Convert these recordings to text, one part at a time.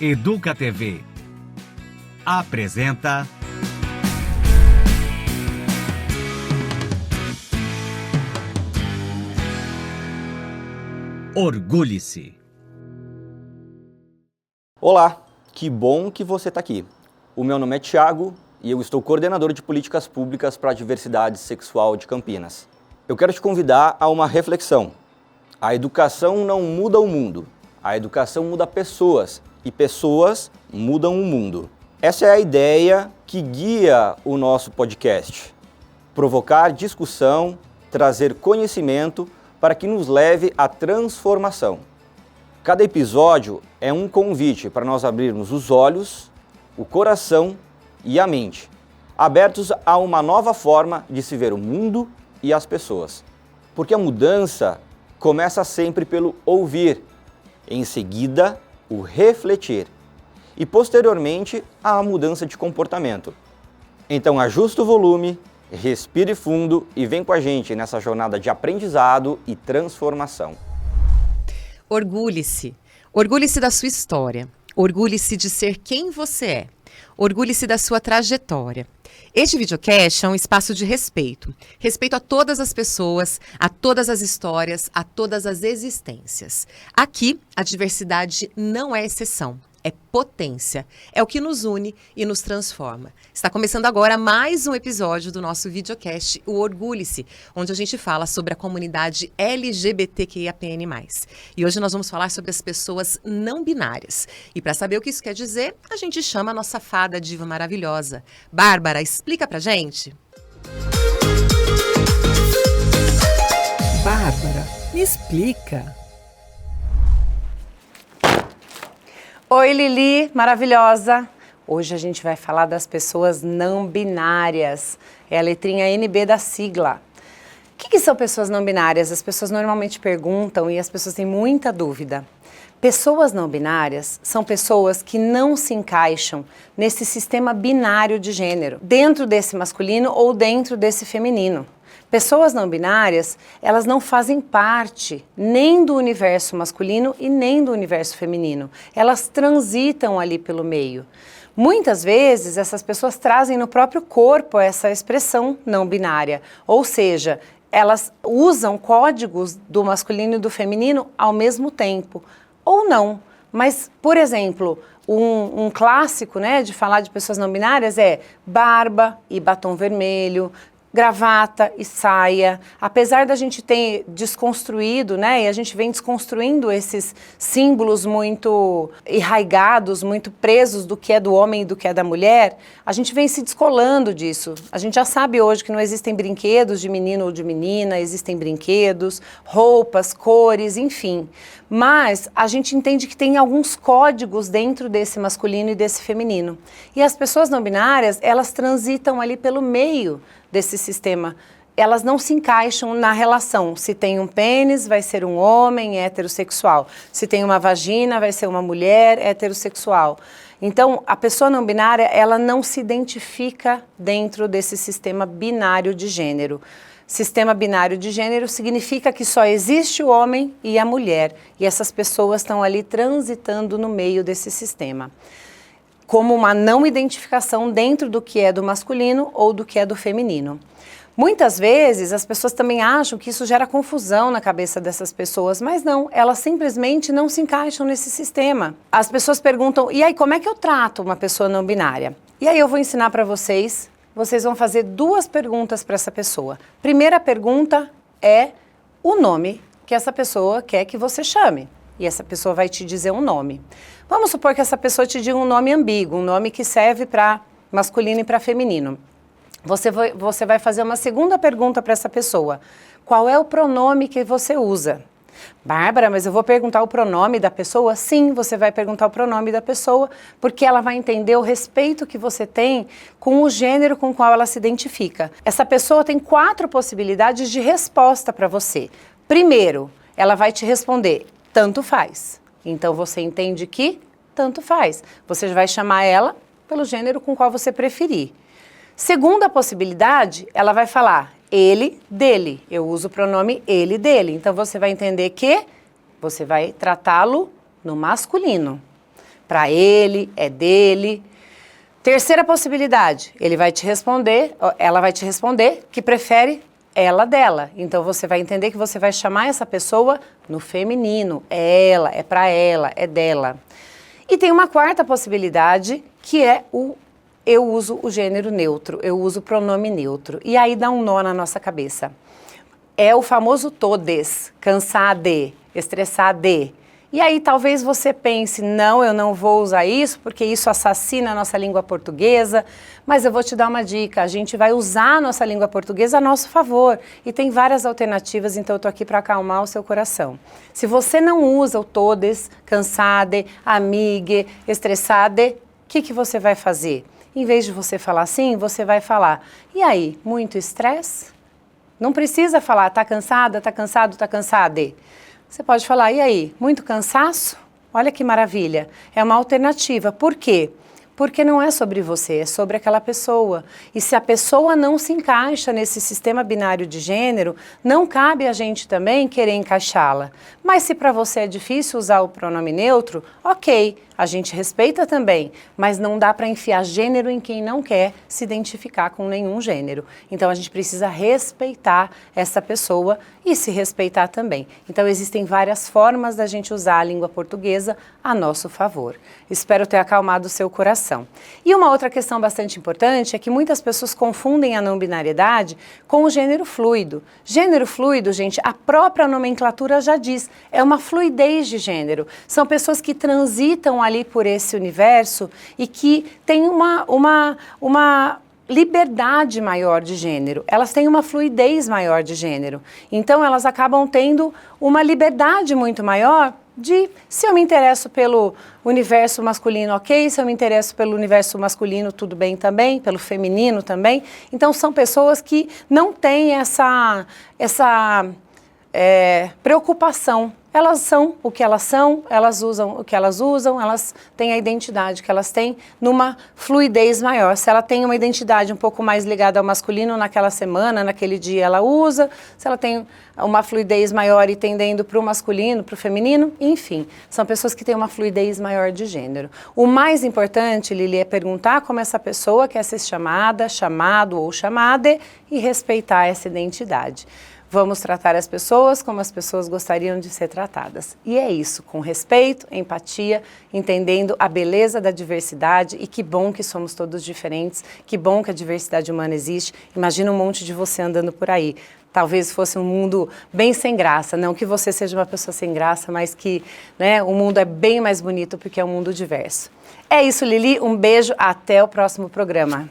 Educa TV apresenta Orgulhe-se. Olá, que bom que você está aqui. O meu nome é Thiago e eu estou coordenador de políticas públicas para a diversidade sexual de Campinas. Eu quero te convidar a uma reflexão. A educação não muda o mundo, a educação muda pessoas e pessoas mudam o mundo. Essa é a ideia que guia o nosso podcast. Provocar discussão, trazer conhecimento para que nos leve à transformação. Cada episódio é um convite para nós abrirmos os olhos, o coração e a mente, abertos a uma nova forma de se ver o mundo e as pessoas. Porque a mudança começa sempre pelo ouvir, em seguida o refletir e posteriormente a mudança de comportamento. Então ajusta o volume, respire fundo e vem com a gente nessa jornada de aprendizado e transformação. Orgulhe-se. Orgulhe-se da sua história. Orgulhe-se de ser quem você é. Orgulhe-se da sua trajetória. Este videocast é um espaço de respeito. Respeito a todas as pessoas, a todas as histórias, a todas as existências. Aqui, a diversidade não é exceção. É potência, é o que nos une e nos transforma. Está começando agora mais um episódio do nosso videocast, o Orgulhe-se, onde a gente fala sobre a comunidade LGBTQIAPN+. E hoje nós vamos falar sobre as pessoas não binárias. E para saber o que isso quer dizer, a gente chama a nossa fada diva maravilhosa. Bárbara, explica pra gente. Bárbara, me explica. Oi, Lili, maravilhosa! Hoje a gente vai falar das pessoas não binárias. É a letrinha NB da sigla. O que são pessoas não binárias? As pessoas normalmente perguntam e as pessoas têm muita dúvida. Pessoas não binárias são pessoas que não se encaixam nesse sistema binário de gênero, dentro desse masculino ou dentro desse feminino. Pessoas não binárias, elas não fazem parte nem do universo masculino e nem do universo feminino. Elas transitam ali pelo meio. Muitas vezes, essas pessoas trazem no próprio corpo essa expressão não binária. Ou seja, elas usam códigos do masculino e do feminino ao mesmo tempo. Ou não. Mas, por exemplo, um clássico, né, de falar de pessoas não binárias é barba e batom vermelho, gravata e saia. Apesar da gente ter desconstruído, né, e a gente vem desconstruindo esses símbolos muito arraigados, muito presos do que é do homem e do que é da mulher, a gente vem se descolando disso. A gente já sabe hoje que não existem brinquedos de menino ou de menina, existem brinquedos, roupas, cores, enfim. Mas a gente entende que tem alguns códigos dentro desse masculino e desse feminino. E as pessoas não binárias, elas transitam ali pelo meio desse sistema. Elas não se encaixam na relação. Se tem um pênis, vai ser um homem heterossexual. Se tem uma vagina, vai ser uma mulher heterossexual. Então, a pessoa não binária, ela não se identifica dentro desse sistema binário de gênero. Sistema binário de gênero significa que só existe o homem e a mulher. E essas pessoas estão ali transitando no meio desse sistema, como uma não identificação dentro do que é do masculino ou do que é do feminino. Muitas vezes as pessoas também acham que isso gera confusão na cabeça dessas pessoas, mas não, elas simplesmente não se encaixam nesse sistema. As pessoas perguntam, e aí como é que eu trato uma pessoa não binária? E aí eu vou ensinar para vocês, vão fazer duas perguntas para essa pessoa. Primeira pergunta é o nome que essa pessoa quer que você chame. E essa pessoa vai te dizer um nome. Vamos supor que essa pessoa te diga um nome ambíguo, um nome que serve para masculino e para feminino. Você vai fazer uma segunda pergunta para essa pessoa. Qual é o pronome que você usa? Bárbara, mas eu vou perguntar o pronome da pessoa? Sim, você vai perguntar o pronome da pessoa, porque ela vai entender o respeito que você tem com o gênero com o qual ela se identifica. Essa pessoa tem 4 possibilidades de resposta para você. Primeiro, ela vai te responder, tanto faz. Então, você entende que tanto faz. Você vai chamar ela pelo gênero com o qual você preferir. Segunda possibilidade, ela vai falar ele, dele. Eu uso o pronome ele, dele. Então, você vai entender que você vai tratá-lo no masculino. para ele, é dele. Terceira possibilidade, ela vai te responder que prefere ela dela. Então você vai entender que você vai chamar essa pessoa no feminino, é ela, é para ela, é dela. E tem uma quarta possibilidade, que é eu uso o gênero neutro, eu uso o pronome neutro. E aí dá um nó na nossa cabeça. É o famoso todes, cansar de, estressar de. E aí talvez você pense, não, eu não vou usar isso, porque isso assassina a nossa língua portuguesa, mas eu vou te dar uma dica, a gente vai usar a nossa língua portuguesa a nosso favor, e tem várias alternativas, então eu tô aqui para acalmar o seu coração. Se você não usa o todes, cansade, amigue, estressade, o que você vai fazer? Em vez de você falar assim, você vai falar, e aí, muito estresse? Não precisa falar, tá cansada, tá cansado, tá cansade. Você pode falar, e aí, muito cansaço? Olha que maravilha. É uma alternativa. Por quê? Porque não é sobre você, é sobre aquela pessoa. E se a pessoa não se encaixa nesse sistema binário de gênero, não cabe a gente também querer encaixá-la. Mas se para você é difícil usar o pronome neutro, ok, a gente respeita também, mas não dá para enfiar gênero em quem não quer se identificar com nenhum gênero. Então a gente precisa respeitar essa pessoa e se respeitar também. Então existem várias formas da gente usar a língua portuguesa a nosso favor. Espero ter acalmado o seu coração. E uma outra questão bastante importante é que muitas pessoas confundem a não binariedade com o gênero fluido. Gênero fluido, gente, a própria nomenclatura já diz, é uma fluidez de gênero. São pessoas que transitam ali por esse universo e que têm uma liberdade maior de gênero, elas têm uma fluidez maior de gênero. Então elas acabam tendo uma liberdade muito maior de, se eu me interesso pelo universo masculino, ok, se eu me interesso pelo universo masculino, tudo bem também, pelo feminino também. Então são pessoas que não têm essa preocupação. Elas são o que elas são, elas usam o que elas usam, elas têm a identidade que elas têm numa fluidez maior. Se ela tem uma identidade um pouco mais ligada ao masculino naquela semana, naquele dia ela usa, se ela tem uma fluidez maior e tendendo para o masculino, para o feminino, enfim, são pessoas que têm uma fluidez maior de gênero. O mais importante, Lili, é perguntar como essa pessoa quer ser chamada, chamado ou chamada e respeitar essa identidade. Vamos tratar as pessoas como as pessoas gostariam de ser tratadas. E é isso, com respeito, empatia, entendendo a beleza da diversidade e que bom que somos todos diferentes, que bom que a diversidade humana existe. Imagina um monte de você andando por aí. Talvez fosse um mundo bem sem graça, não que você seja uma pessoa sem graça, mas que o mundo é bem mais bonito porque é um mundo diverso. É isso, Lili, um beijo, até o próximo programa.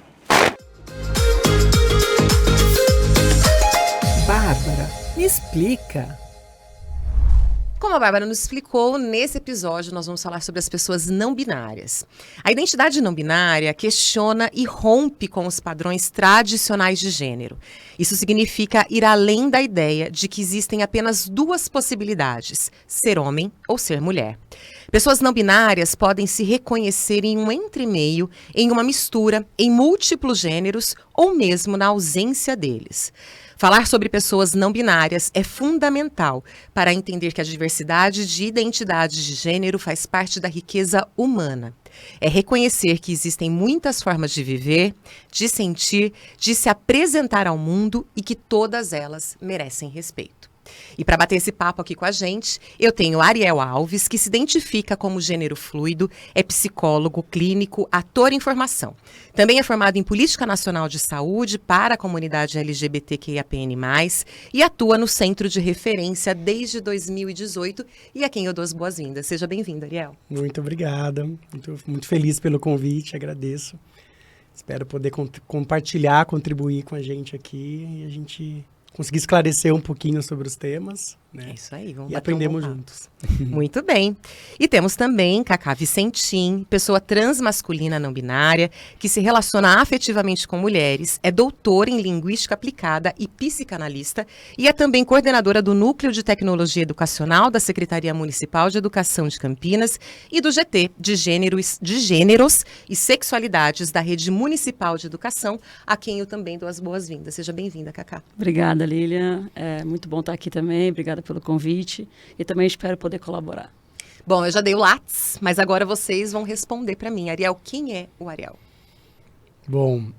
Bárbara, me explica. Como a Bárbara nos explicou, nesse episódio nós vamos falar sobre as pessoas não binárias. A identidade não binária questiona e rompe com os padrões tradicionais de gênero. Isso significa ir além da ideia de que existem apenas duas possibilidades, ser homem ou ser mulher. Pessoas não binárias podem se reconhecer em um entremeio, em uma mistura, em múltiplos gêneros ou mesmo na ausência deles. Falar sobre pessoas não binárias é fundamental para entender que a diversidade de identidade de gênero faz parte da riqueza humana. É reconhecer que existem muitas formas de viver, de sentir, de se apresentar ao mundo e que todas elas merecem respeito. E para bater esse papo aqui com a gente, eu tenho Ariel Alves, que se identifica como gênero fluido, é psicólogo, clínico, ator em formação. Também é formado em Política Nacional de Saúde para a comunidade LGBTQIAPN+, e atua no Centro de Referência desde 2018, e a quem eu dou as boas-vindas. Seja bem-vindo, Ariel. Muito obrigada, muito feliz pelo convite, agradeço. Espero poder compartilhar, contribuir com a gente aqui e a gente conseguir esclarecer um pouquinho sobre os temas, né? É isso aí, vamos e bater aprendemos juntos. Muito bem. E temos também Cacá Vicentim, pessoa transmasculina não binária, que se relaciona afetivamente com mulheres, é doutora em Linguística Aplicada e psicanalista, e é também coordenadora do Núcleo de Tecnologia Educacional da Secretaria Municipal de Educação de Campinas e do GT de Gêneros e Sexualidades da Rede Municipal de Educação, a quem eu também dou as boas-vindas. Seja bem-vinda, Cacá. Obrigada, Lilian. É muito bom estar aqui também. Obrigada pelo convite e também espero poder colaborar. Bom, eu já dei o Lattes, mas agora vocês vão responder pra mim. Ariel, quem é o Ariel? Bom,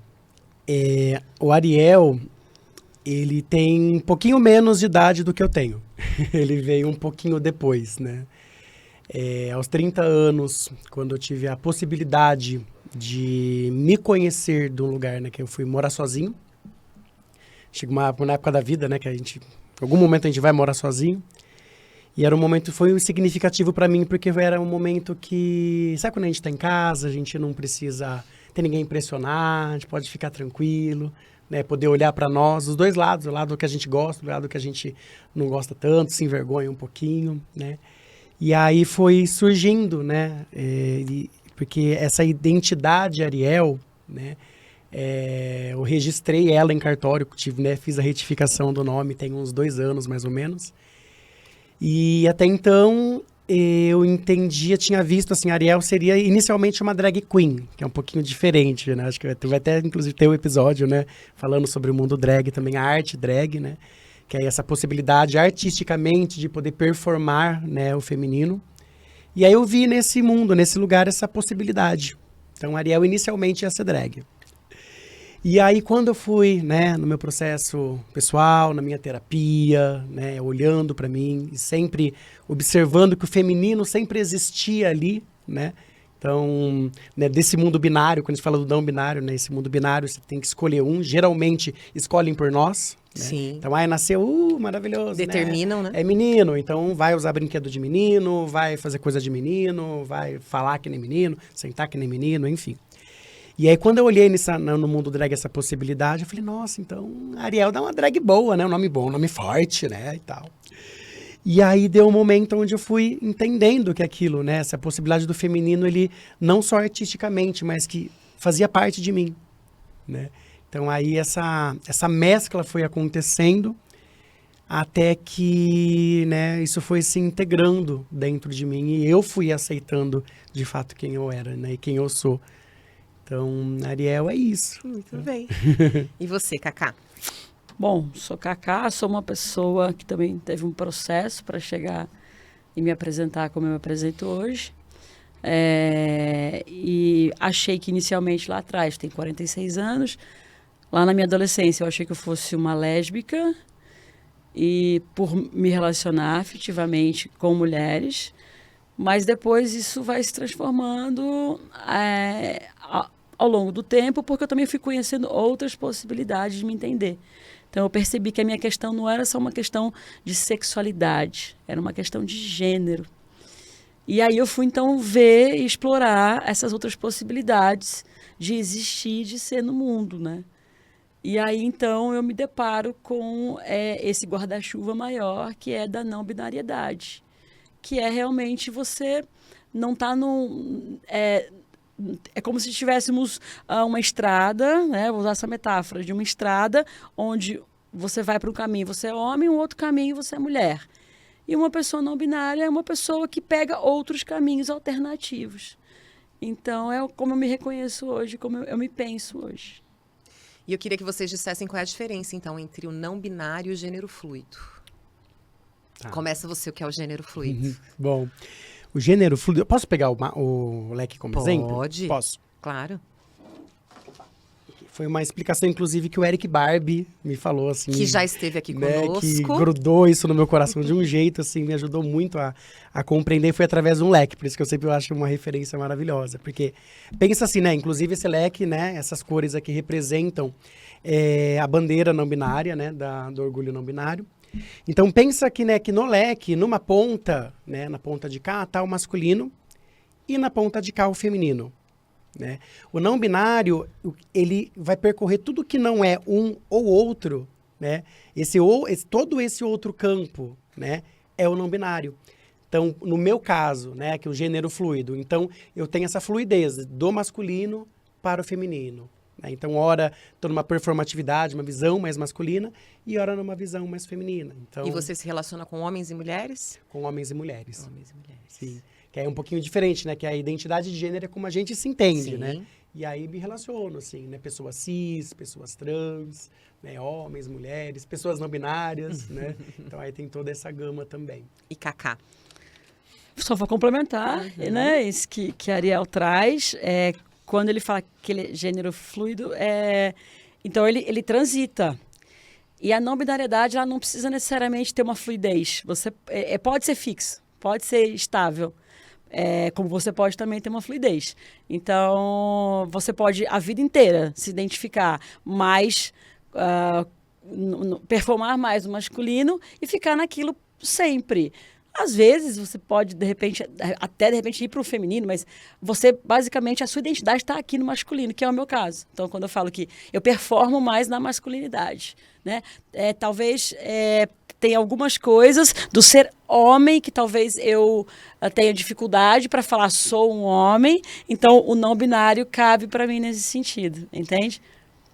o Ariel, ele tem um pouquinho menos de idade do que eu tenho. Ele veio um pouquinho depois, né? Aos 30 anos, quando eu tive a possibilidade de me conhecer de um lugar, né, que eu fui morar sozinho. Chega na época da vida, né, que em algum momento a gente vai morar sozinho. E era um momento, foi significativo para mim, porque era um momento que, sabe quando a gente tá em casa, a gente não precisa ter ninguém impressionar, a gente pode ficar tranquilo, né, poder olhar para nós, os dois lados, o lado que a gente gosta, o lado que a gente não gosta tanto, se envergonha um pouquinho, né. E aí foi surgindo, né, porque essa identidade Ariel, né, eu registrei ela em cartório, né, fiz a retificação do nome tem uns 2 anos mais ou menos. E até então eu tinha visto assim, Ariel seria inicialmente uma drag queen, que é um pouquinho diferente, né? Acho que vai até inclusive ter um episódio, né, falando sobre o mundo drag também, a arte drag, né? Que é essa possibilidade artisticamente de poder performar, né, o feminino. E aí eu vi nesse mundo, nesse lugar, essa possibilidade. Então, Ariel inicialmente ia ser drag. E aí, quando eu fui, né, no meu processo pessoal, na minha terapia, né, olhando para mim e sempre observando que o feminino sempre existia ali, né? Então, né, desse mundo binário, quando a gente fala do não binário, né, esse mundo binário, você tem que escolher um. Geralmente, escolhem por nós. Né? Sim. Então, nasceu, maravilhoso, Determinam, né? É menino, então vai usar brinquedo de menino, vai fazer coisa de menino, vai falar que nem menino, sentar que nem menino, enfim. E aí, quando eu olhei no mundo drag essa possibilidade, eu falei, nossa, então, Ariel dá uma drag boa, né? Um nome bom, um nome forte, né? E tal. E aí, deu um momento onde eu fui entendendo que aquilo, né? Essa possibilidade do feminino, ele não só artisticamente, mas que fazia parte de mim, né? Então, aí, essa mescla foi acontecendo até que, né, isso foi se integrando dentro de mim e eu fui aceitando, de fato, quem eu era, né? E quem eu sou. Então, Ariel é isso. Muito bem. E você, Cacá? Bom, sou Cacá, sou uma pessoa que também teve um processo para chegar e me apresentar como eu me apresento hoje. E achei que inicialmente lá atrás, tenho 46 anos, lá na minha adolescência eu achei que eu fosse uma lésbica e por me relacionar afetivamente com mulheres, mas depois isso vai se transformando ao longo do tempo, porque eu também fui conhecendo outras possibilidades de me entender. Então, eu percebi que a minha questão não era só uma questão de sexualidade, era uma questão de gênero. E aí eu fui, então, ver e explorar essas outras possibilidades de existir, de ser no mundo, né? E aí, então, eu me deparo com esse guarda-chuva maior, que é da não binariedade, que é realmente você não estar é como se tivéssemos uma estrada, né? Vou usar essa metáfora de uma estrada onde você vai para um caminho, você é homem, um outro caminho, você é mulher. E uma pessoa não binária é uma pessoa que pega outros caminhos alternativos. Então, é como eu me reconheço hoje, como eu me penso hoje. E eu queria que vocês dissessem qual é a diferença, então, entre o não binário e o gênero fluido. Tá. Começa você, o que é o gênero fluido. Bom, o gênero fluido... Eu posso pegar o leque como exemplo? Pode. Posso. Claro. Foi uma explicação, inclusive, que o Eric Barbie me falou, assim... Que já esteve aqui né, conosco. que grudou isso no meu coração de um jeito, assim, me ajudou muito a compreender. Foi através de um leque, por isso que eu sempre acho uma referência maravilhosa. Porque, pensa assim, né, inclusive esse leque, né, essas cores aqui representam a bandeira não binária, né, do orgulho não binário. Então, pensa que, né, que no leque, numa ponta, né, na ponta de cá, tá o masculino e na ponta de cá o feminino. Né? O não binário, ele vai percorrer tudo que não é um ou outro, né? Todo esse outro campo, né, é o não binário. Então, no meu caso, né, que é o gênero fluido, então eu tenho essa fluidez do masculino para o feminino. Né? Então, ora estou numa performatividade, uma visão mais masculina, e ora numa visão mais feminina. Então, E você se relaciona com homens e mulheres? com homens e mulheres. Homens e mulheres. Sim. Que é um pouquinho diferente, né? Que a identidade de gênero é como a gente se entende, Sim. né? E aí me relaciono, assim, né? Pessoas cis, pessoas trans, né? Homens, mulheres, pessoas não binárias, né? Então aí tem toda essa gama também. E Cacá? Só vou complementar, né? Isso que a Ariel traz. Quando ele fala que ele é gênero fluido, então ele transita. E a não binariedade, ela não precisa necessariamente ter uma fluidez. Você pode ser fixo, pode ser estável. Como você pode também ter uma fluidez. Então, você pode a vida inteira se identificar mais, performar mais no masculino e ficar naquilo sempre. Às vezes, você pode, de repente ir para o feminino, mas basicamente, a sua identidade está aqui no masculino, que é o meu caso. Então, quando eu falo que eu performo mais na masculinidade, né? Talvez tenha algumas coisas do ser homem que talvez eu tenha dificuldade para falar sou um homem, então o não binário cabe para mim nesse sentido, entende?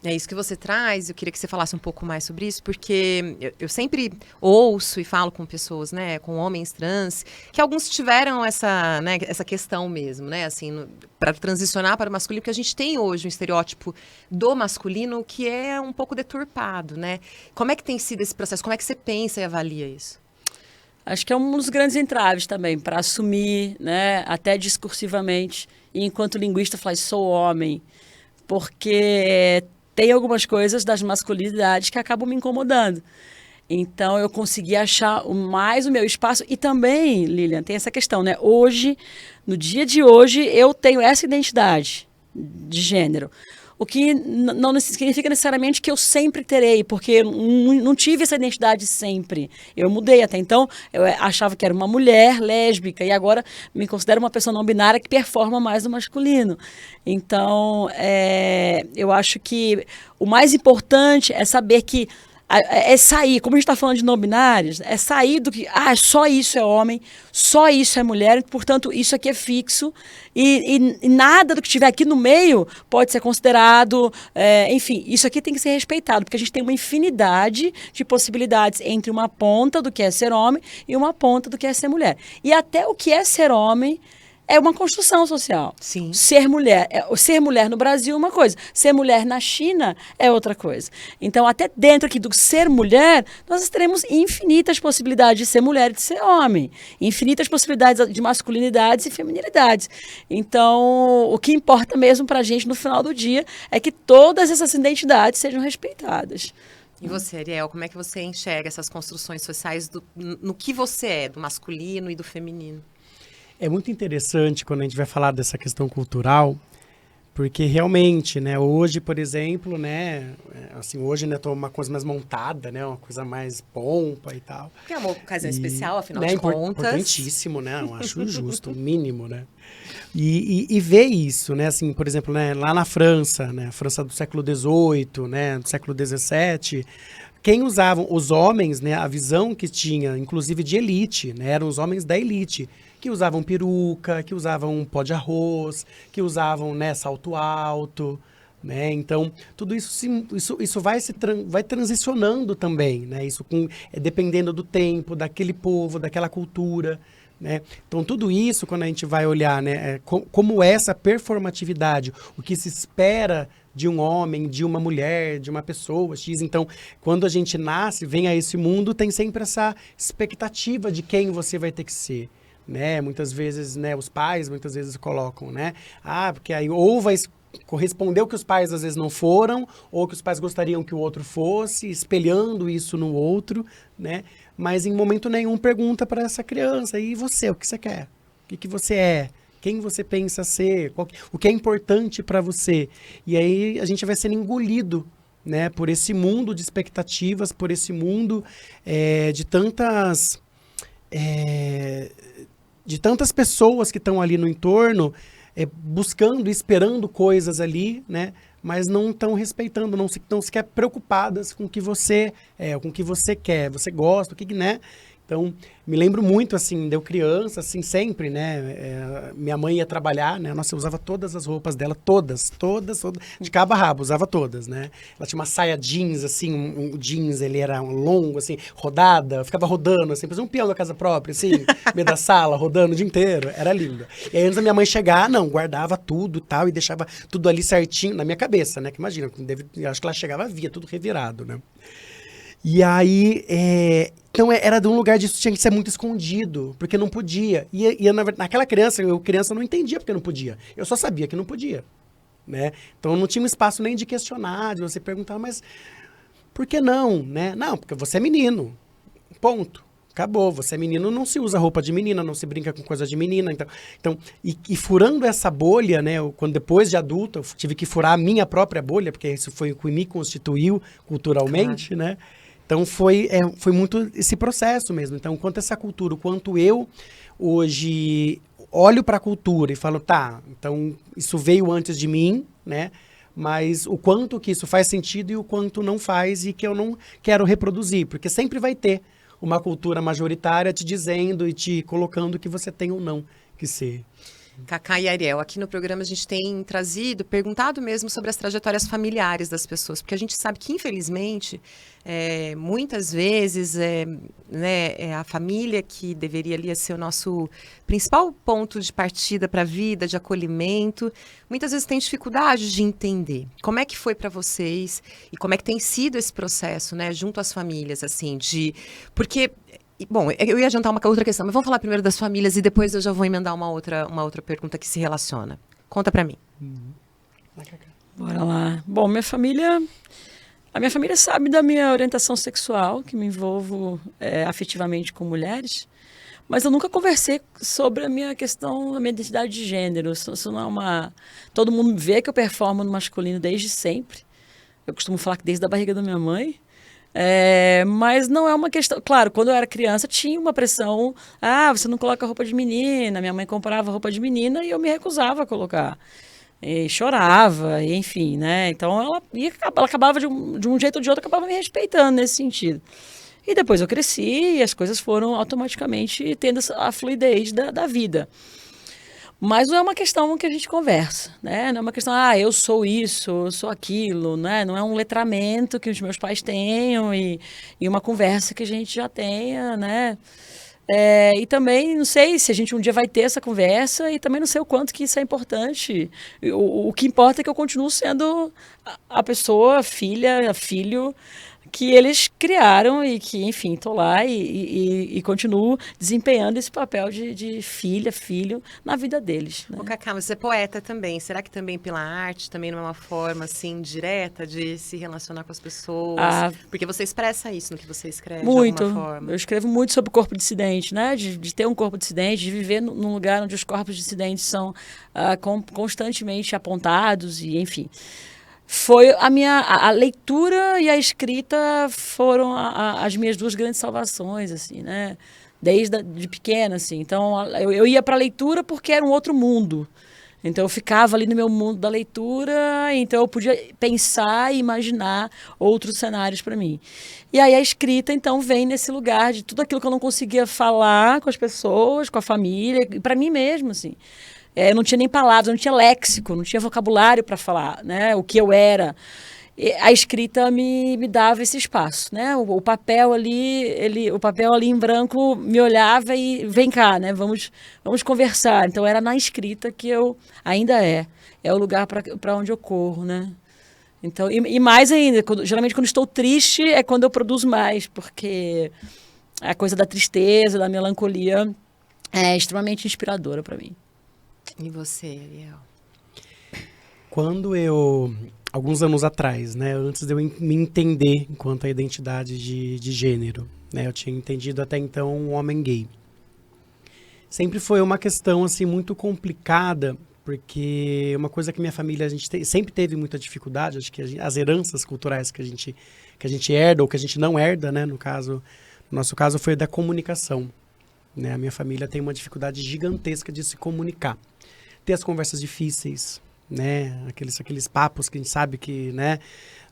É isso que você traz, eu queria que você falasse um pouco mais sobre isso, porque eu sempre ouço e falo com pessoas, né, com homens trans, que alguns tiveram essa questão mesmo, né, assim, para transicionar para o masculino, porque a gente tem hoje um estereótipo do masculino que é um pouco deturpado, né? Como é que tem sido esse processo? Como é que você pensa e avalia isso? Acho que é um dos grandes entraves também, para assumir, né, até discursivamente, e enquanto linguista falar, sou homem, porque tem algumas coisas das masculinidades que acabam me incomodando. Então, eu consegui achar mais o meu espaço. E também, Lilian, tem essa questão, né? Hoje, no dia de hoje, eu tenho essa identidade de gênero. O que não significa necessariamente que eu sempre terei, porque eu não tive essa identidade sempre. Eu mudei até então, eu achava que era uma mulher lésbica, e agora me considero uma pessoa não binária que performa mais no masculino. Então, eu acho que o mais importante é saber que sair, como a gente está falando de não binários, é sair do que, só isso é homem, só isso é mulher, portanto, isso aqui é fixo, e nada do que estiver aqui no meio pode ser considerado, enfim, isso aqui tem que ser respeitado, porque a gente tem uma infinidade de possibilidades entre uma ponta do que é ser homem e uma ponta do que é ser mulher. E até o que é ser homem é uma construção social. Sim. Ser mulher no Brasil é uma coisa, ser mulher na China é outra coisa. Então, até dentro aqui do ser mulher, nós teremos infinitas possibilidades de ser mulher e de ser homem. Infinitas possibilidades de masculinidades e feminilidades. Então, o que importa mesmo pra gente no final do dia é que todas essas identidades sejam respeitadas. E você, Ariel, como é que você enxerga essas construções sociais no que você é, do masculino e do feminino? É muito interessante quando a gente vai falar dessa questão cultural, porque realmente, né, hoje, por exemplo, né, assim, hoje, né, tô uma coisa mais montada, né, uma coisa mais pompa e tal. Que é uma ocasião especial, afinal de contas. Importantíssimo, né, eu acho justo, o mínimo, né. E ver isso, né, assim, por exemplo, né, lá na França, né, França do século XVIII, né, do século XVII, quem usavam, os homens, né, a visão que tinha, inclusive de elite, né, eram os homens da elite, que usavam peruca, que usavam um pó de arroz, que usavam, né, salto alto, né? Então, tudo isso vai transicionando também, né? Isso dependendo do tempo, daquele povo, daquela cultura, né? Então, tudo isso, quando a gente vai olhar, né, como essa performatividade, o que se espera de um homem, de uma mulher, de uma pessoa X. Então, quando a gente nasce, vem a esse mundo, tem sempre essa expectativa de quem você vai ter que ser. Né? Muitas vezes, né, os pais muitas vezes colocam, né? Porque aí ou vai corresponder o que os pais às vezes não foram, ou que os pais gostariam que o outro fosse, espelhando isso no outro, né? Mas em momento nenhum pergunta para essa criança, e você, o que você quer? O que você é? Quem você pensa ser? O que é importante para você? E aí a gente vai sendo engolido, né, por esse mundo de expectativas, por esse mundo de tantas pessoas que estão ali no entorno, buscando e esperando coisas ali, né? Mas não estão respeitando, não estão sequer preocupadas com o que você com o que você quer, você gosta, né? Então, me lembro muito, assim, de eu criança, assim, sempre, né? Minha mãe ia trabalhar, né? Nossa, eu usava todas as roupas dela, todas, de cabo a rabo, usava todas, né? Ela tinha uma saia jeans, assim, um jeans, ele era longo, assim, rodada, eu ficava rodando, assim, parecia um peão da casa própria, assim, no meio da sala, rodando o dia inteiro, era lindo. E aí, antes da minha mãe chegar, guardava tudo e tal, e deixava tudo ali certinho, na minha cabeça, né? Que imagina, acho que ela chegava, via tudo revirado, né? E aí, então era de um lugar disso, tinha que ser muito escondido, porque não podia. Naquela criança, criança não entendia porque não podia. Eu só sabia que não podia, né? Então não tinha um espaço nem de questionar, de você perguntar, mas por que não, né? Não, porque você é menino, ponto. Acabou, você é menino, não se usa roupa de menina, não se brinca com coisa de menina. Então, furando essa bolha, né? Quando depois de adulto, eu tive que furar a minha própria bolha, porque isso foi o que me constituiu culturalmente, né? Então, foi muito esse processo mesmo. Então, quanto essa cultura, o quanto eu hoje olho para a cultura e falo, tá, então isso veio antes de mim, né? Mas o quanto que isso faz sentido e o quanto não faz e que eu não quero reproduzir, porque sempre vai ter uma cultura majoritária te dizendo e te colocando que você tem ou não que ser. Cacá e Ariel, aqui no programa a gente tem perguntado mesmo sobre as trajetórias familiares das pessoas, porque a gente sabe que, infelizmente, muitas vezes a família que deveria ali ser o nosso principal ponto de partida para a vida, de acolhimento, muitas vezes tem dificuldade de entender. Como é que foi para vocês e como é que tem sido esse processo, né, junto às famílias, assim, porque... Bom, eu ia adiantar uma outra questão, mas vamos falar primeiro das famílias e depois eu já vou emendar uma outra pergunta que se relaciona. Conta pra mim. Bora lá. Bom, a minha família sabe da minha orientação sexual, que me envolvo afetivamente com mulheres, mas eu nunca conversei sobre a minha questão, a minha identidade de gênero. Isso não é uma... Todo mundo vê que eu performo no masculino desde sempre. Eu costumo falar que desde a barriga da minha mãe. Mas não é uma questão... Claro, quando eu era criança tinha uma pressão. Você não coloca roupa de menina. Minha mãe comprava roupa de menina e eu me recusava a colocar. E chorava, e enfim, né? Então ela acabava de um jeito ou de outro, acabava me respeitando nesse sentido. E depois eu cresci e as coisas foram automaticamente tendo a fluidez da vida. Mas não é uma questão que a gente conversa, né? Não é uma questão, eu sou isso, eu sou aquilo, né? Não é um letramento que os meus pais tenham e uma conversa que a gente já tenha, né? E também não sei se a gente um dia vai ter essa conversa e também não sei o quanto que isso é importante. O que importa é que eu continuo sendo a pessoa, a filha, filho que eles criaram e que, enfim, estou lá e continuo desempenhando esse papel de filha, filho na vida deles. Né? Ô, Cacá, você é poeta também. Será que também pela arte também não é uma forma, assim, direta de se relacionar com as pessoas? Porque você expressa isso no que você escreve, muito. de alguma forma. Eu escrevo muito sobre o corpo dissidente, né? De ter um corpo dissidente, de viver num lugar onde os corpos dissidentes são constantemente apontados e, enfim... Foi a leitura e a escrita foram as minhas duas grandes salvações, assim, né? Desde de pequena, assim. Então, eu ia para a leitura porque era um outro mundo. Então, eu ficava ali no meu mundo da leitura, então eu podia pensar e imaginar outros cenários para mim. E aí a escrita, então, vem nesse lugar de tudo aquilo que eu não conseguia falar com as pessoas, com a família, e para mim mesmo, assim. Eu não tinha nem palavras, eu não tinha léxico, não tinha vocabulário para falar, né, o que eu era. E a escrita me dava esse espaço, né? O papel ali, o papel ali em branco me olhava e vem cá, né? Vamos conversar. Então era na escrita que eu ainda é o lugar para onde eu corro, né? Então e mais ainda, geralmente quando estou triste é quando eu produzo mais, porque a coisa da tristeza, da melancolia é extremamente inspiradora para mim. E você, Ariel? Quando alguns anos atrás, né, antes de eu me entender enquanto a identidade de gênero, né, eu tinha entendido até então um homem gay. Sempre foi uma questão, assim, muito complicada, porque uma coisa que minha família, a gente sempre teve muita dificuldade, acho que as heranças culturais que a gente herda ou que a gente não herda, né, no nosso caso foi da comunicação. Né, a minha família tem uma dificuldade gigantesca de se comunicar. Ter as conversas difíceis, né? Aqueles papos que a gente sabe que, né?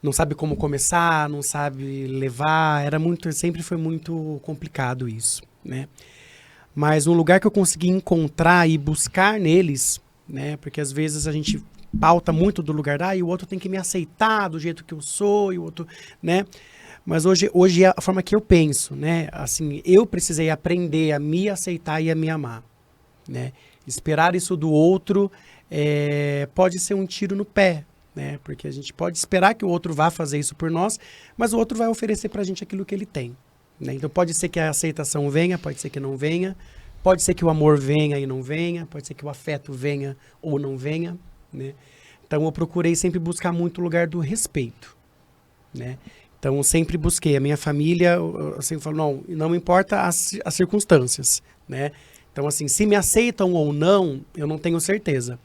Não sabe como começar, não sabe levar. Sempre foi muito complicado isso, né? Mas um lugar que eu consegui encontrar e buscar neles, né? Porque às vezes a gente pauta muito do lugar, e o outro tem que me aceitar do jeito que eu sou, e o outro, né? Mas hoje é a forma que eu penso, né? Assim, eu precisei aprender a me aceitar e a me amar, né? Esperar isso do outro pode ser um tiro no pé, né? Porque a gente pode esperar que o outro vá fazer isso por nós, mas o outro vai oferecer pra gente aquilo que ele tem, né? Então pode ser que a aceitação venha, pode ser que não venha, pode ser que o amor venha e não venha, pode ser que o afeto venha ou não venha, né? Então eu procurei sempre buscar muito o lugar do respeito, né? Então eu sempre busquei a minha família, eu sempre falo, não importa as circunstâncias, né? Então assim, se me aceitam ou não, eu não tenho certeza,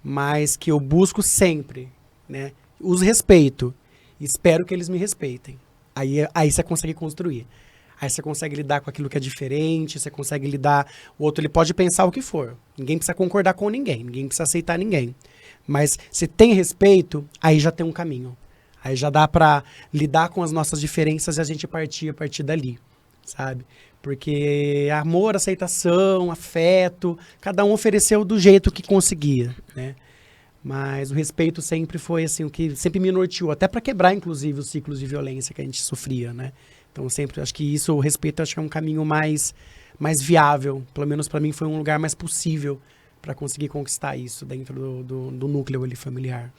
mas que eu busco sempre, né? Os respeito, espero que eles me respeitem. Aí você consegue construir. Aí você consegue lidar com aquilo que é diferente, você consegue lidar... O outro, ele pode pensar o que for. Ninguém precisa concordar com ninguém precisa aceitar ninguém. Mas se tem respeito, aí já tem um caminho. Aí já dá pra lidar com as nossas diferenças e a gente partir a partir dali, sabe? Porque amor, aceitação, afeto, cada um ofereceu do jeito que conseguia, né? Mas o respeito sempre foi assim, o que sempre me norteou, até para quebrar, inclusive, os ciclos de violência que a gente sofria, né? Então, sempre acho que isso, o respeito, acho que é um caminho mais viável. Pelo menos para mim foi um lugar mais possível para conseguir conquistar isso dentro do núcleo ali familiar.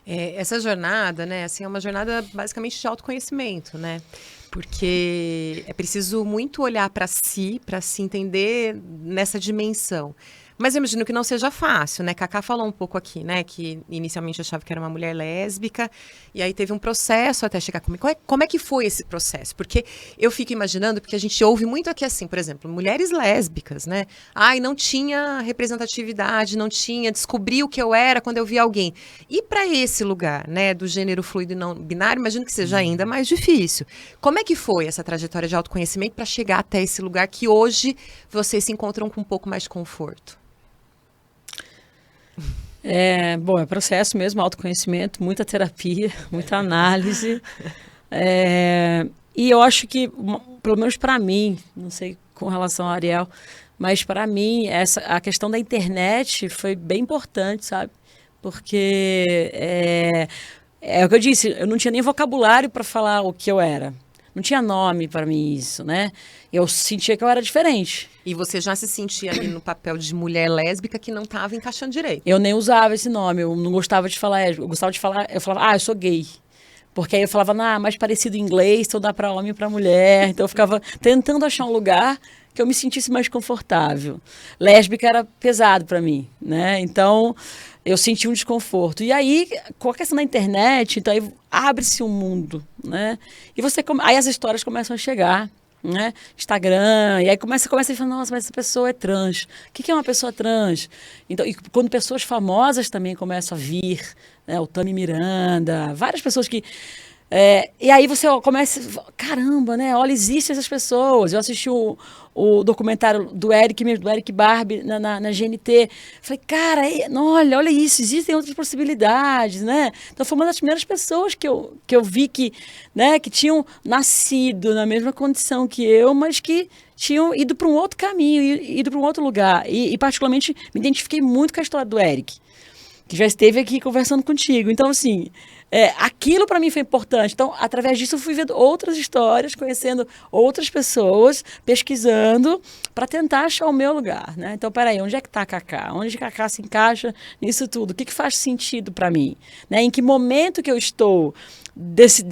Essa jornada, né, assim, é uma jornada basicamente de autoconhecimento, né? Porque é preciso muito olhar para si entender nessa dimensão. Mas eu imagino que não seja fácil, né? Cacá falou um pouco aqui, né? Que inicialmente achava que era uma mulher lésbica. E aí teve um processo até chegar comigo. Como é que foi esse processo? Porque eu fico imaginando, porque a gente ouve muito aqui assim, por exemplo, mulheres lésbicas, né? Ai, não tinha representatividade, não tinha, descobri o que eu era quando eu vi alguém. E para esse lugar, né? Do gênero fluido e não binário, imagino que seja ainda mais difícil. Como é que foi essa trajetória de autoconhecimento para chegar até esse lugar que hoje vocês se encontram com um pouco mais de conforto? É processo mesmo, autoconhecimento, muita terapia, muita análise. E eu acho que, pelo menos para mim, não sei com relação a Ariel, mas para mim a questão da internet foi bem importante, sabe? Porque é o que eu disse, eu não tinha nem vocabulário para falar o que eu era. Não tinha nome para mim isso, né? Eu sentia que eu era diferente. E você já se sentia ali no papel de mulher lésbica que não estava encaixando direito? Eu nem usava esse nome, eu não gostava de falar, eu falava, eu sou gay. Porque aí eu falava, mais parecido em inglês, então dá para homem e para mulher. Então eu ficava tentando achar um lugar que eu me sentisse mais confortável. Lésbica era pesado para mim, né? Então eu senti um desconforto. E aí, com a questão da internet, então aí abre-se um mundo, né? E aí as histórias começam a chegar, né? Instagram, e aí começa a falar, nossa, mas essa pessoa é trans. O que é uma pessoa trans? Então, e quando pessoas famosas também começam a vir, né? O Tami Miranda, várias pessoas que... e aí você começa, caramba, né? Olha, existem essas pessoas. Eu assisti o documentário do Eric Barbie na GNT. Falei, cara, olha isso, existem outras possibilidades, né? Então foi uma das primeiras pessoas que eu vi que tinham nascido na mesma condição que eu, mas que tinham ido para um outro caminho, ido para um outro lugar. E particularmente me identifiquei muito com a história do Eric, que já esteve aqui conversando contigo. Então, assim, aquilo para mim foi importante. Então, através disso, eu fui vendo outras histórias, conhecendo outras pessoas, pesquisando, para tentar achar o meu lugar, né? Então, peraí, onde é que está a Cacá? Onde Cacá se encaixa nisso tudo? O que faz sentido para mim? Né? Em que momento que eu estou desse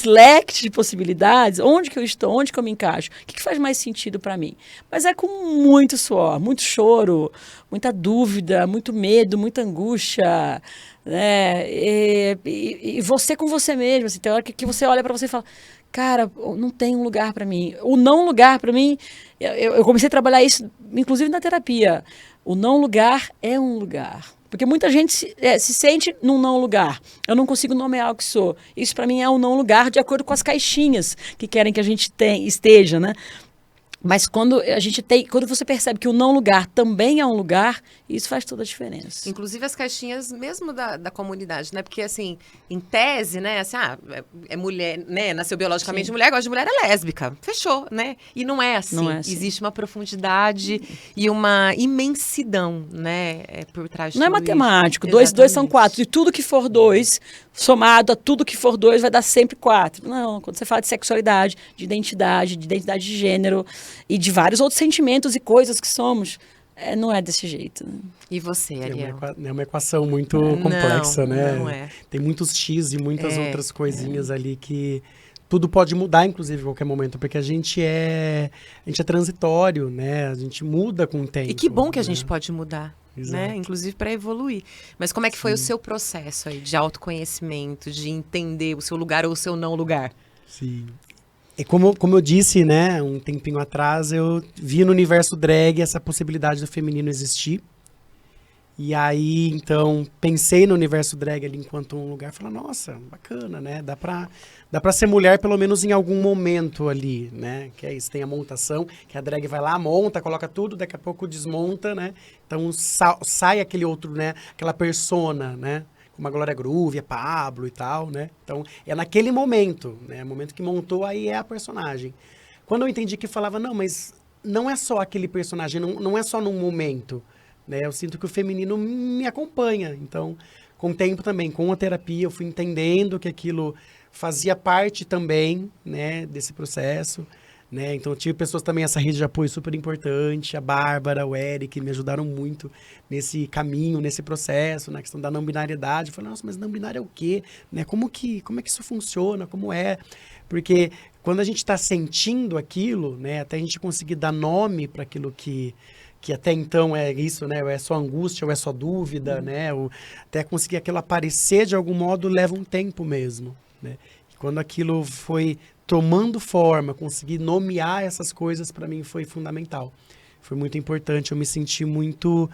leque de possibilidades? Onde que eu estou? Onde que eu me encaixo? O que faz mais sentido para mim? Mas é com muito suor, muito choro, muita dúvida, muito medo, muita angústia, né? E você com você mesmo, assim, tem hora que você olha para você e fala, cara, não tem um lugar para mim. O não lugar para mim, eu comecei a trabalhar isso, inclusive na terapia. O não lugar é um lugar. Porque muita gente se sente num não lugar. Eu não consigo nomear o que sou. Isso para mim é um não lugar de acordo com as caixinhas que querem que a gente esteja, né? Mas quando você percebe que o não lugar também é um lugar, isso faz toda a diferença. Inclusive as caixinhas mesmo da comunidade, né? Porque, assim, em tese, né? Assim, é mulher, né? Nasceu biologicamente mulher, gosta de mulher, é lésbica. Fechou, né? E não é assim. Não é assim. Existe uma profundidade e uma imensidão, né? Por trás de não tudo é matemático. isso. 2 e 2 são 4. E tudo que for 2, somado a tudo que for 2, vai dar sempre 4. Não, quando você fala de sexualidade, de identidade de gênero e de vários outros sentimentos e coisas que somos, não é desse jeito. Né? E você, Ariel? É uma equação muito complexa, né? Não é. Tem muitos X e muitas outras coisinhas ali que tudo pode mudar, inclusive, a qualquer momento, porque a gente é transitório, né? A gente muda com o tempo. E que bom que a né? gente pode mudar, Exato. né? Inclusive para evoluir. Mas como é que foi o seu processo aí de autoconhecimento, de entender o seu lugar ou o seu não lugar? Sim. E como eu disse, né, um tempinho atrás, eu vi no universo drag essa possibilidade do feminino existir. E aí, então, pensei no universo drag ali enquanto um lugar, falei, nossa, bacana, né? Dá pra ser mulher pelo menos em algum momento ali, né? Que é isso, tem a montação, que a drag vai lá, monta, coloca tudo, daqui a pouco desmonta, né? Então sai aquele outro, né? Aquela persona, né? Como a Glória Groove, a Pablo e tal, né? Então, é naquele momento, né? O momento que montou, aí é a personagem. Quando eu entendi que falava, não, mas não é só aquele personagem, não é só num momento, né? Eu sinto que o feminino me acompanha. Então, com o tempo também, com a terapia, eu fui entendendo que aquilo fazia parte também, né, desse processo. Né? Então, eu tive pessoas também, essa rede de apoio super importante, a Bárbara, o Eric, me ajudaram muito nesse caminho, nesse processo, na questão da não binariedade. Eu falei, nossa, mas não binário é o quê? Né? Como que isso funciona? Como é? Porque quando a gente está sentindo aquilo, né, até a gente conseguir dar nome para aquilo que até então é isso, né? Ou é só angústia, ou é só dúvida, né? Ou até conseguir aquilo aparecer de algum modo leva um tempo mesmo, né? E quando aquilo foi tomando forma, conseguir nomear essas coisas, para mim foi fundamental. Foi muito importante, eu me senti muito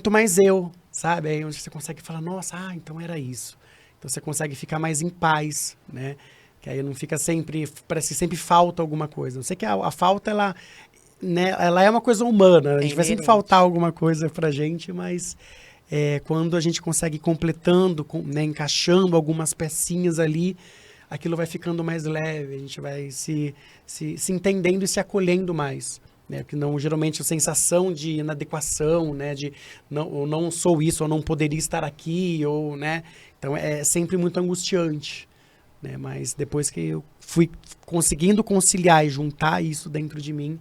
mais eu, sabe? Aí onde você consegue falar, nossa, então era isso. Então você consegue ficar mais em paz, né? Que aí não fica sempre, parece que sempre falta alguma coisa. Eu sei que a falta, né, ela é uma coisa humana, a gente vai sempre faltar alguma coisa pra gente, mas quando a gente consegue ir completando, né, encaixando algumas pecinhas ali, aquilo vai ficando mais leve, a gente vai se entendendo e se acolhendo mais, né? Porque geralmente a sensação de inadequação, né, de eu não sou isso, eu não poderia estar aqui, ou, né, então é sempre muito angustiante, né? Mas depois que eu fui conseguindo conciliar e juntar isso dentro de mim,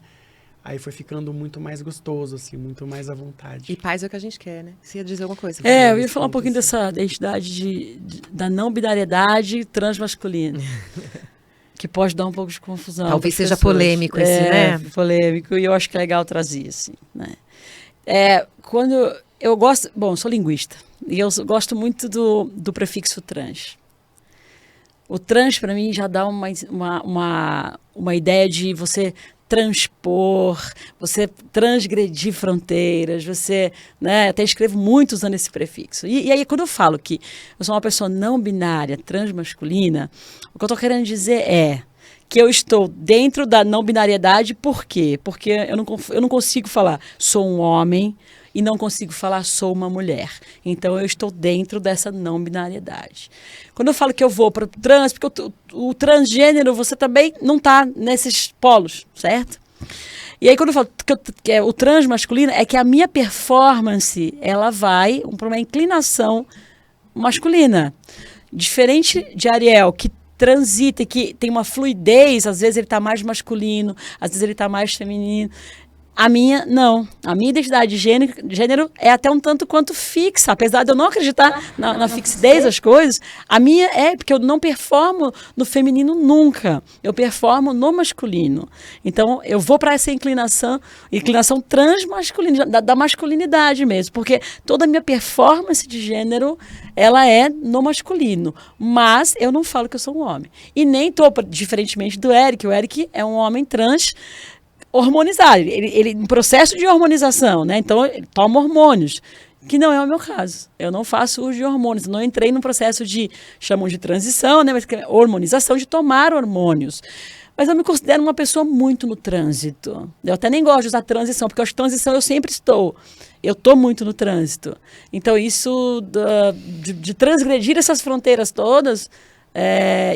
aí foi ficando muito mais gostoso, assim, muito mais à vontade. E paz é o que a gente quer, né? Você ia dizer alguma coisa? Eu ia falar um pouquinho dessa identidade da não binariedade transmasculina. Que pode dar um pouco de confusão. Talvez seja polêmico esse, né? Polêmico, e eu acho que é legal trazer, assim, né? Quando eu gosto... Bom, sou linguista, e eu gosto muito do prefixo trans. O trans, para mim, já dá uma ideia de você transpor, você transgredir fronteiras, você, né, até escrevo muito usando esse prefixo. E aí, quando eu falo que eu sou uma pessoa não binária, transmasculina, o que eu estou querendo dizer é que eu estou dentro da não binariedade, por quê? Porque eu não consigo falar sou um homem e não consigo falar sou uma mulher. Então, eu estou dentro dessa não binariedade. Quando eu falo que eu vou para o trans, porque o transgênero, você também não está nesses polos, certo? E aí, quando eu falo que é o transmasculino, é que a minha performance, ela vai para uma inclinação masculina. Diferente de Ariel, que transita e que tem uma fluidez, às vezes ele está mais masculino, às vezes ele está mais feminino. A minha, não. A minha identidade de gênero é até um tanto quanto fixa. Apesar de eu não acreditar na fixidez das coisas, a minha porque eu não performo no feminino nunca. Eu performo no masculino. Então, eu vou para essa inclinação transmasculina, da masculinidade mesmo. Porque toda a minha performance de gênero, ela é no masculino. Mas eu não falo que eu sou um homem. E nem estou, diferentemente do Eric. O Eric é um homem trans, hormonizado, ele em processo de hormonização, né? Então, ele toma hormônios, que não é o meu caso. Eu não faço uso de hormônios, não entrei num processo chamam de transição, né? Mas hormonização, de tomar hormônios. Mas eu me considero uma pessoa muito no trânsito. Eu até nem gosto de usar transição, porque eu acho que transição eu sempre estou. Eu estou muito no trânsito. Então, isso de transgredir essas fronteiras todas...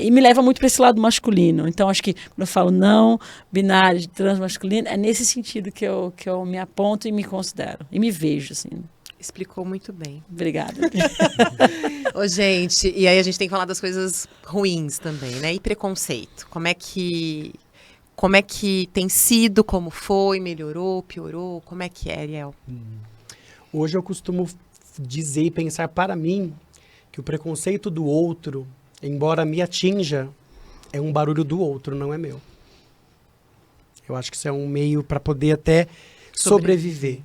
e me leva muito para esse lado masculino. Então, acho que quando eu falo não binário, de transmasculino, é nesse sentido que eu me aponto e me considero. E me vejo, assim. Explicou muito bem. Obrigada. Ô, gente, e aí a gente tem que falar das coisas ruins também, né? E preconceito. Como é que Como é que tem sido? Como foi? Melhorou? Piorou? Como é que é, Ariel? Hoje eu costumo dizer e pensar para mim que o preconceito do outro, embora me atinja, é um barulho do outro, não é meu. Eu acho que isso é um meio para poder até sobreviver,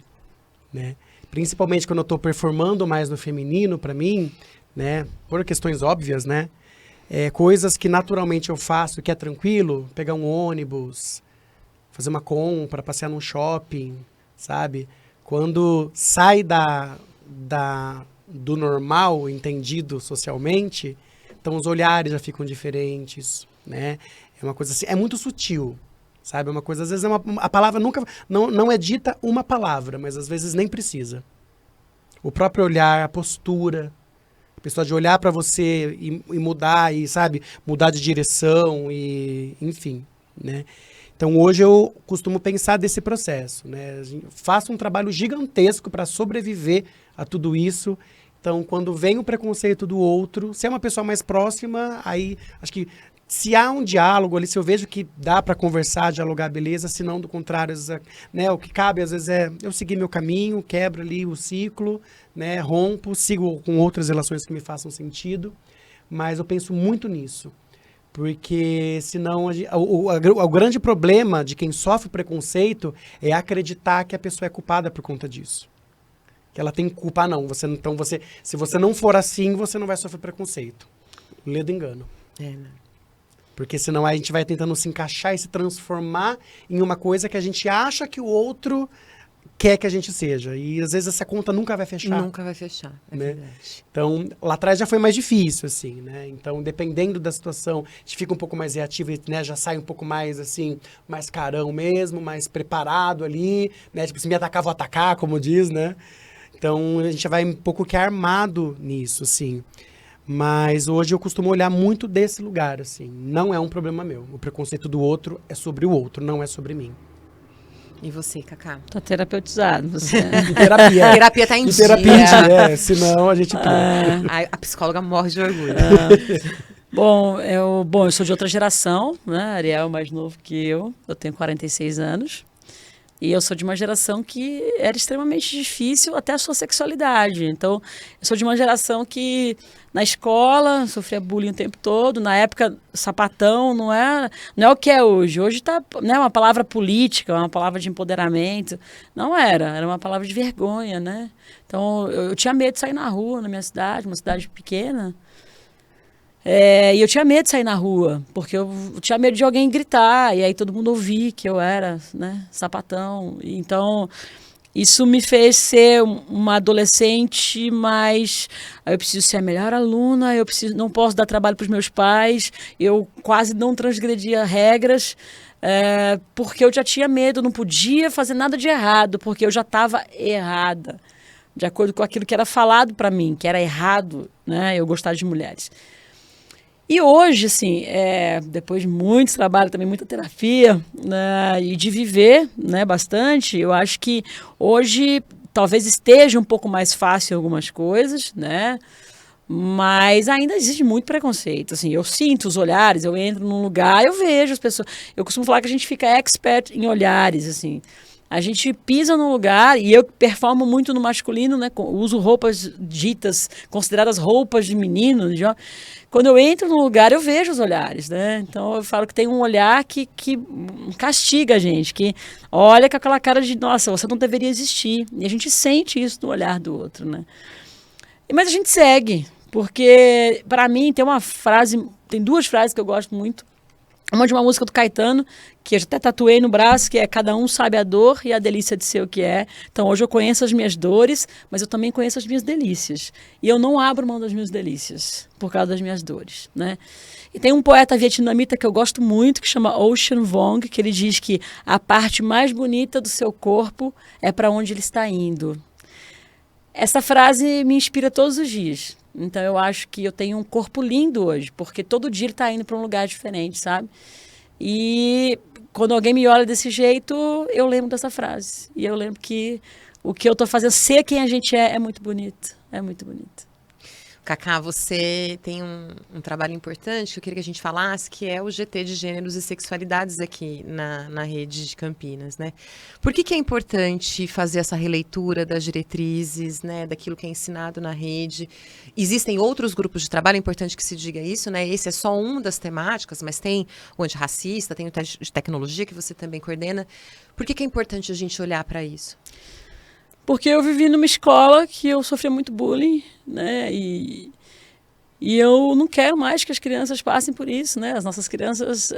né? Principalmente quando eu estou performando mais no feminino, para mim, né? Por questões óbvias, né? Coisas que naturalmente eu faço, que é tranquilo, pegar um ônibus, fazer uma compra, passear num shopping, sabe? Quando sai do normal, entendido socialmente, então os olhares já ficam diferentes, né? É uma coisa assim, é muito sutil, sabe? É uma coisa, às vezes, a palavra nunca, não é dita uma palavra, mas às vezes nem precisa. O próprio olhar, a postura, a pessoa de olhar para você e mudar, e, sabe? Mudar de direção, e enfim, né? Então, hoje eu costumo pensar desse processo, né? Faço um trabalho gigantesco para sobreviver a tudo isso. Então, quando vem o preconceito do outro, se é uma pessoa mais próxima, aí acho que se há um diálogo ali, se eu vejo que dá para conversar, dialogar, beleza, se não, do contrário, né, o que cabe às vezes é eu seguir meu caminho, quebro ali o ciclo, né, rompo, sigo com outras relações que me façam sentido, mas eu penso muito nisso, porque senão o grande problema de quem sofre preconceito é acreditar que a pessoa é culpada por conta disso. Que ela tem que culpar, não. Se você não for assim, você não vai sofrer preconceito. Lê do engano. Né? Porque senão a gente vai tentando se encaixar e se transformar em uma coisa que a gente acha que o outro quer que a gente seja. E às vezes essa conta nunca vai fechar. Nunca vai fechar, é né? verdade. Então, lá atrás já foi mais difícil, assim, né? Então, dependendo da situação, a gente fica um pouco mais reativo, né? Já sai um pouco mais, assim, mais carão mesmo, mais preparado ali, né? Tipo, se me atacar, vou atacar, como diz, né? Então, a gente já vai um pouco que armado nisso, assim. Mas hoje eu costumo olhar muito desse lugar, assim. Não é um problema meu. O preconceito do outro é sobre o outro, não é sobre mim. E você, Cacá? Tá terapeutizado, você. Em terapia. A terapia tá em dia. Terapia, senão a gente pula. A psicóloga morre de orgulho. Bom, eu sou de outra geração, né? Ariel é mais novo que eu tenho 46 anos. E eu sou de uma geração que era extremamente difícil até a sua sexualidade. Então, eu sou de uma geração que na escola sofria bullying o tempo todo. Na época, sapatão não é o que é hoje. Hoje está, né, uma palavra política, uma palavra de empoderamento. Não era uma palavra de vergonha, né? Então, eu tinha medo de sair na rua na minha cidade, uma cidade pequena. E eu tinha medo de sair na rua, porque eu tinha medo de alguém gritar, e aí todo mundo ouvir que eu era, né, sapatão. Então, isso me fez ser uma adolescente, mas eu preciso ser a melhor aluna, não posso dar trabalho para os meus pais, eu quase não transgredia regras, porque eu já tinha medo, não podia fazer nada de errado, porque eu já estava errada, de acordo com aquilo que era falado para mim, que era errado, né, eu gostar de mulheres. E hoje, assim, depois de muito trabalho, também muita terapia, né, e de viver, né, bastante, eu acho que hoje talvez esteja um pouco mais fácil algumas coisas, né, mas ainda existe muito preconceito. Assim, eu sinto os olhares, eu entro num lugar, eu vejo as pessoas. Eu costumo falar que a gente fica expert em olhares, assim. A gente pisa num lugar, e eu performo muito no masculino, né? Uso roupas ditas, consideradas roupas de menino. Quando eu entro num lugar, eu vejo os olhares, né? Então, eu falo que tem um olhar que castiga a gente, que olha com aquela cara de, nossa, você não deveria existir. E a gente sente isso no olhar do outro, né? Mas a gente segue, porque, para mim, tem duas frases que eu gosto muito. Uma de uma música do Caetano, que eu até tatuei no braço, que é cada um sabe a dor e a delícia de ser o que é. Então, hoje eu conheço as minhas dores, mas eu também conheço as minhas delícias. E eu não abro mão das minhas delícias, por causa das minhas dores, né? E tem um poeta vietnamita que eu gosto muito, que chama Ocean Vuong, que ele diz que a parte mais bonita do seu corpo é para onde ele está indo. Essa frase me inspira todos os dias. Então, eu acho que eu tenho um corpo lindo hoje, porque todo dia ele está indo para um lugar diferente, sabe? E quando alguém me olha desse jeito, eu lembro dessa frase. E eu lembro que o que eu estou fazendo, ser quem a gente é muito bonito. É muito bonito. Cacá, você tem um trabalho importante que eu queria que a gente falasse, que é o GT de Gêneros e Sexualidades aqui na rede de Campinas, né? Por que é importante fazer essa releitura das diretrizes, né, daquilo que é ensinado na rede? Existem outros grupos de trabalho, é importante que se diga isso, né? Esse é só uma das temáticas, mas tem o antirracista, tem o de tecnologia que você também coordena. Por que é importante a gente olhar para isso? Porque eu vivi numa escola que eu sofria muito bullying, né? E eu não quero mais que as crianças passem por isso, né? As nossas crianças,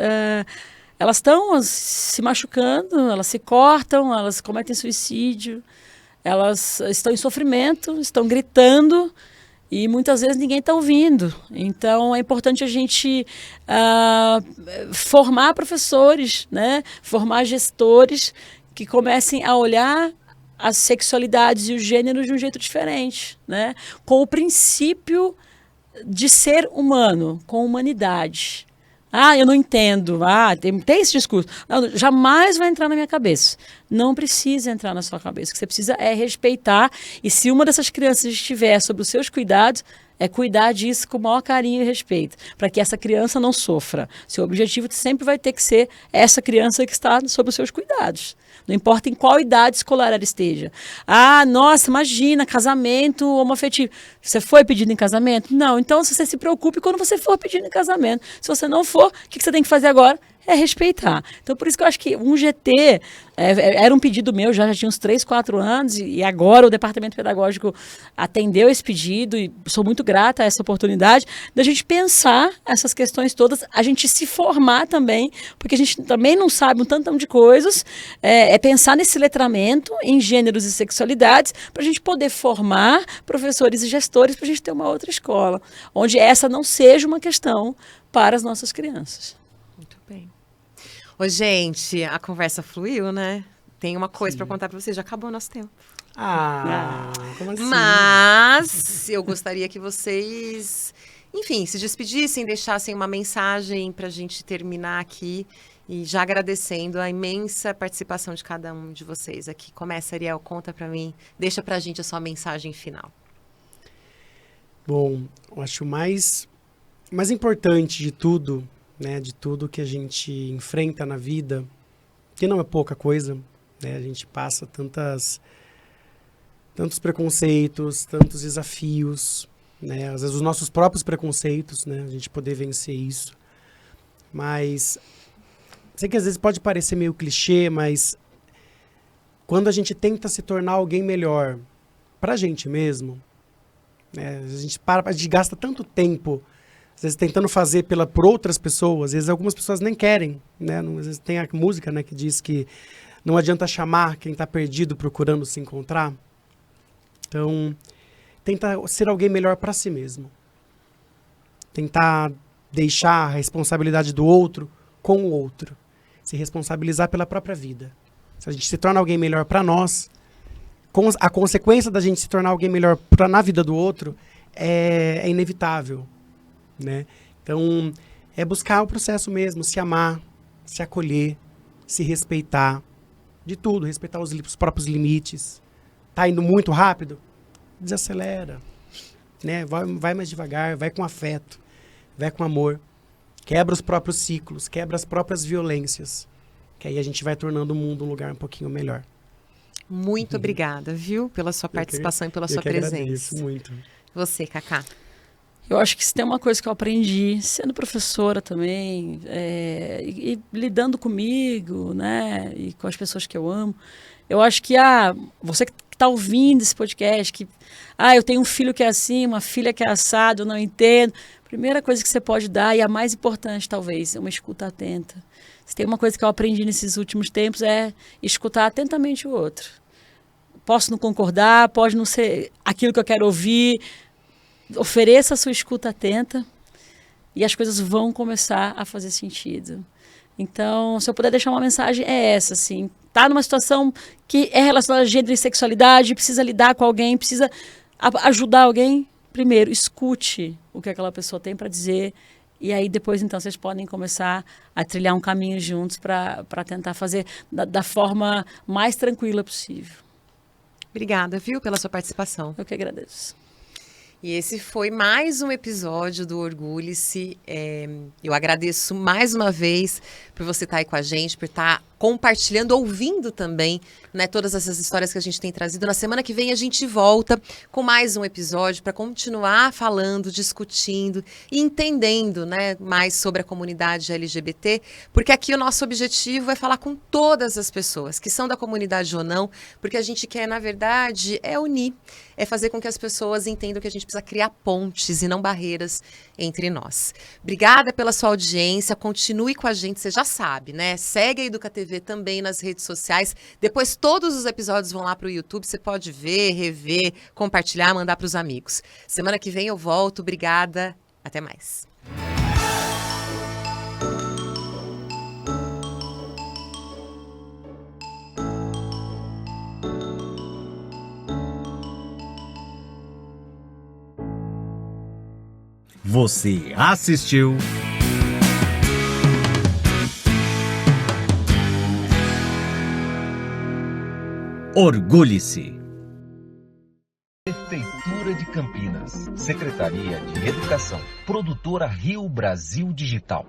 elas estão se machucando, elas se cortam, elas cometem suicídio, elas estão em sofrimento, estão gritando e muitas vezes ninguém está ouvindo. Então é importante a gente formar professores, né? Formar gestores que comecem a olhar as sexualidades e os gêneros de um jeito diferente, né? Com o princípio de ser humano, com humanidade. Eu não entendo. Tem esse discurso. Não, jamais vai entrar na minha cabeça. Não precisa entrar na sua cabeça. O que você precisa é respeitar. E se uma dessas crianças estiver sob os seus cuidados, é cuidar disso com o maior carinho e respeito, para que essa criança não sofra. Seu objetivo sempre vai ter que ser essa criança que está sob os seus cuidados. Não importa em qual idade escolar ela esteja. Nossa, imagina, casamento homoafetivo. Você foi pedido em casamento? Não. Então, você se preocupe quando você for pedido em casamento. Se você não for, o que você tem que fazer agora? É respeitar. Então, por isso que eu acho que um GT era um pedido meu, já tinha uns 3, 4 anos, e agora o departamento pedagógico atendeu esse pedido, e sou muito grata a essa oportunidade da gente pensar essas questões todas, a gente se formar também, porque a gente também não sabe um tantão de coisas, pensar nesse letramento em gêneros e sexualidades, para a gente poder formar professores e gestores, para a gente ter uma outra escola, onde essa não seja uma questão para as nossas crianças. Muito bem. Ô, gente, a conversa fluiu, né? Tem uma coisa para contar para vocês, já acabou o nosso tempo. Como assim? Mas eu gostaria que vocês, enfim, se despedissem, deixassem uma mensagem para a gente terminar aqui e já agradecendo a imensa participação de cada um de vocês aqui. Começa, Ariel, conta para mim, deixa para a gente a sua mensagem final. Bom, eu acho o mais importante de tudo, né, de tudo que a gente enfrenta na vida, que não é pouca coisa, né, a gente passa tantos preconceitos, tantos desafios, né, às vezes os nossos próprios preconceitos, né, a gente poder vencer isso. Mas sei que às vezes pode parecer meio clichê, mas quando a gente tenta se tornar alguém melhor pra gente mesmo, né, a gente gasta tanto tempo às vezes tentando fazer por outras pessoas, às vezes algumas pessoas nem querem, né? Às vezes tem a música, né, que diz que não adianta chamar quem está perdido procurando se encontrar. Então, tentar ser alguém melhor para si mesmo. Tentar deixar a responsabilidade do outro com o outro. Se responsabilizar pela própria vida. Se a gente se torna alguém melhor para nós, a consequência da gente se tornar alguém melhor na vida do outro é inevitável. Né? Então, é buscar o processo mesmo, se amar, se acolher, se respeitar, de tudo, respeitar os próprios limites. Tá indo muito rápido? Desacelera, né? Vai mais devagar, vai com afeto, vai com amor, quebra os próprios ciclos, quebra as próprias violências, que aí a gente vai tornando o mundo um lugar um pouquinho melhor. Muito obrigada, viu, pela sua participação e pela sua presença. Agradeço muito. Você, Cacá. Eu acho que se tem uma coisa que eu aprendi, sendo professora também, e lidando comigo, né, e com as pessoas que eu amo, eu acho que você que está ouvindo esse podcast, que eu tenho um filho que é assim, uma filha que é assado, eu não entendo. Primeira coisa que você pode dar, e a mais importante talvez, é uma escuta atenta. Se tem uma coisa que eu aprendi nesses últimos tempos, é escutar atentamente o outro. Posso não concordar, pode não ser aquilo que eu quero ouvir. Ofereça a sua escuta atenta e as coisas vão começar a fazer sentido. Então, se eu puder deixar uma mensagem, é essa, assim. Tá numa situação que é relacionada a gênero e sexualidade, precisa lidar com alguém, precisa ajudar alguém. Primeiro, escute o que aquela pessoa tem para dizer e aí depois, então, vocês podem começar a trilhar um caminho juntos para tentar fazer da forma mais tranquila possível. Obrigada, viu, pela sua participação. Eu que agradeço. E esse foi mais um episódio do Orgulhe-se. Eu agradeço mais uma vez por você estar aí com a gente, por estar compartilhando, ouvindo também, né, todas essas histórias que a gente tem trazido. Na semana que vem a gente volta com mais um episódio para continuar falando, discutindo e entendendo, né, mais sobre a comunidade LGBT, porque aqui o nosso objetivo é falar com todas as pessoas, que são da comunidade ou não, porque a gente quer, na verdade, unir, é fazer com que as pessoas entendam que a gente precisa criar pontes e não barreiras entre nós. Obrigada pela sua audiência, continue com a gente, você já sabe, né? Segue a Educa TV também nas redes sociais. Depois todos os episódios vão lá para o YouTube, você pode ver, rever, compartilhar, mandar para os amigos. Semana que vem eu volto, obrigada, até mais. Você assistiu Orgulhe-se. Prefeitura de Campinas, Secretaria de Educação, Produtora Rio Brasil Digital.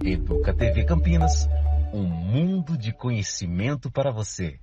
Educa TV Campinas, um mundo de conhecimento para você.